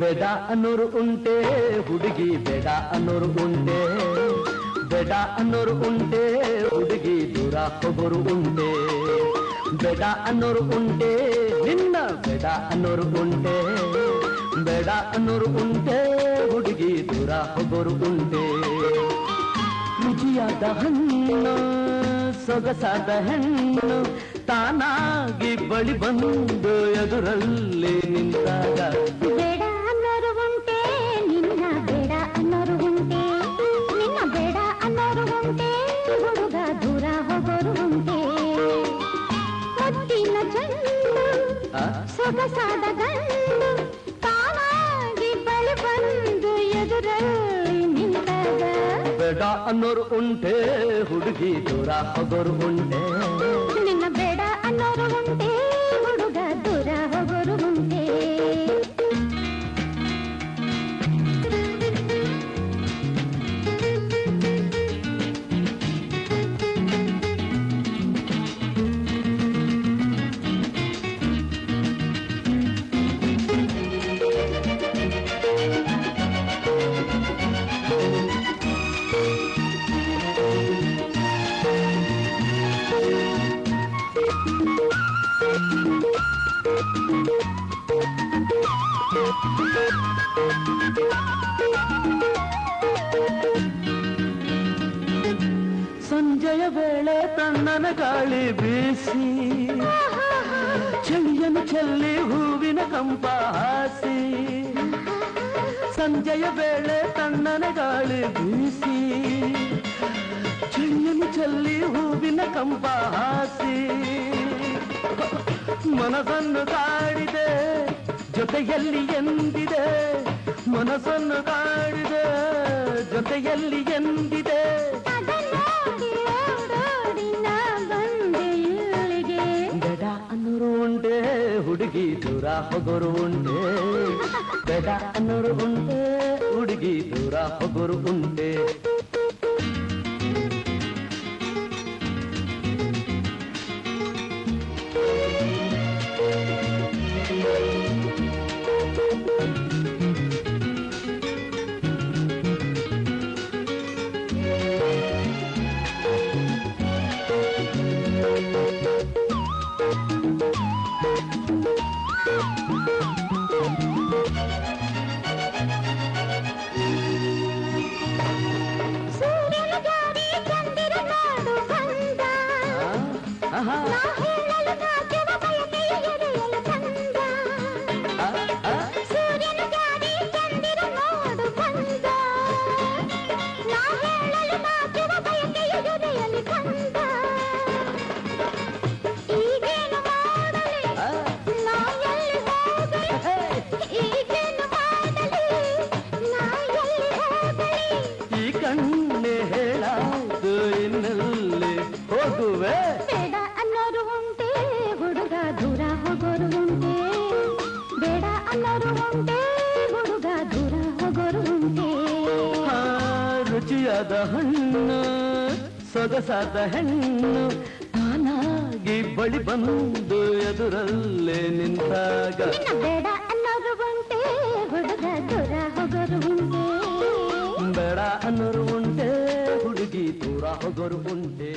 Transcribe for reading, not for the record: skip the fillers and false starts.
ಬೇಡ ಅನ್ನೋರು ಉಂಟೆ ಹುಡುಗಿ, ಬೇಡ ಅನ್ನೋರು ಉಂಟೆ, ಬೇಡ ಅನ್ನೋರು ಉಂಟೆ ಹುಡುಗಿ, ದೂರ ಹೋಗೋರು ಉಂಟೆ. ಬೇಡ ಅನ್ನೋರು ಉಂಟೆ ನಿನ್ನ, ಬೇಡ ಅನ್ನೋರು ಉಂಟೆ, ಬೇಡ ಅನ್ನೋರು ಉಂಟೆ ಹುಡುಗಿ, ದೂರ ಹೋಗೋರು ಉಂಟೆ. ರುಚಿಯಾದ ಹಣ್ಣು ಸೊಗಸಾದ ಹೆಣ್ಣು ತಾನಾಗಿ ಬಳಿ ಬಂದು ಎದುರಲ್ಲಿ ನಿಂತಾಗ, ಬೇಡ ಅನ್ನೋರು ಉಂಟೆ ನಿನ್ನ, ಬೇಡ ಅನ್ನೋರು ಉಂಟೆ, ನಿನ್ನ ಬೇಡ ಅನ್ನೋರು ಉಂಟೆ ಹುಡುಗ, ದೂರ ಹೋಗೋರು ಉಂಟೆ. ಮುತ್ತಿನ ಚೆಂಡು ಸೊಗಸಾದ ಗಂಡು ತಾನಾಗಿ ಬಳಿ ಬಂದು ಎದುರಲ್ಲಿ ನಿಂತಾಗ, ಬೇಡ ಅನ್ನೋರು ಉಂಟೆ ಹುಡುಗಿ, ದೂರ ಹೋಗೋರು ಉಂಟೆ. ನಿನ್ನ ಬೇಡ ಅನ್ನೋರು ಉಂಟೆ ಹುಡುಗ, ದೂರ ಹೋಗೋರು ಉಂಟೆ. ಸಂಜೆಯ ವೇಳೆ ತಣ್ಣನ ಗಾಳಿ ಬೀಸಿ, ಚಳಿಯನ್ನು ಚೆಲ್ಲಿ ಹೂವಿನ ಕಂಪ ಹಾಸಿ. ಸಂಜೆಯ ವೇಳೆ ತಣ್ಣನ ಗಾಳಿ ಬೀಸಿ, ಚಳಿಯನ್ನು ಚೆಲ್ಲಿ ಹೂವಿನ ಕಂಪ ಹಾಸಿ. ಮನಸ್ಸನ್ನು ಕಾಡಿದೆ ಜೊತೆಯಲ್ಲಿ ಎಂದಿದೆ, ಮನಸ್ಸನ್ನು ಕಾಡಿದೆ ಜೊತೆಯಲ್ಲಿ ಎಂದಿದೆ. ಬೇಡ ಅನ್ನೋರು ಉಂಟೆ ಹುಡುಗಿ, ದೂರ ಹೋಗೋರು ಉಂಟೆ, ಬೇಡ ಅನ್ನೋರು ಉಂಟೆ ಹುಡುಗಿ, ದೂರ ಹೋಗೋರು ಉಂಟೆ. ಬೇಡ ಅನ್ನೋರು ಉಂಟೆ ಹುಡುಗ, ದೂರ ಹೋಗೋರು ಉಂಟೆ, ಬೇಡ ಅನ್ನೋರು ಉಂಟೆ ಹುಡುಗ, ದೂರ ಹೋಗೋರು ಉಂಟೆ. ರುಚಿಯಾದ ಹಣ್ಣು ಸೊಗಸಾದ ಹೆಣ್ಣು ತಾನಾಗಿ ಬಳಿ ಬಂದು ಎದುರಲ್ಲೇ ನಿಂತಾಗ, ಬೇಡ ಅನ್ನೋರು ಉಂಟೆ ಹುಡುಗ, ದೂರ ಹೋಗೋರು ಉಂಟೆ, ಬೇಡ ಅನ್ನೋರು ಉಂಟೆ ಹುಡುಗಿ, ದೂರ ಹೋಗೋರು ಉಂಟೆ.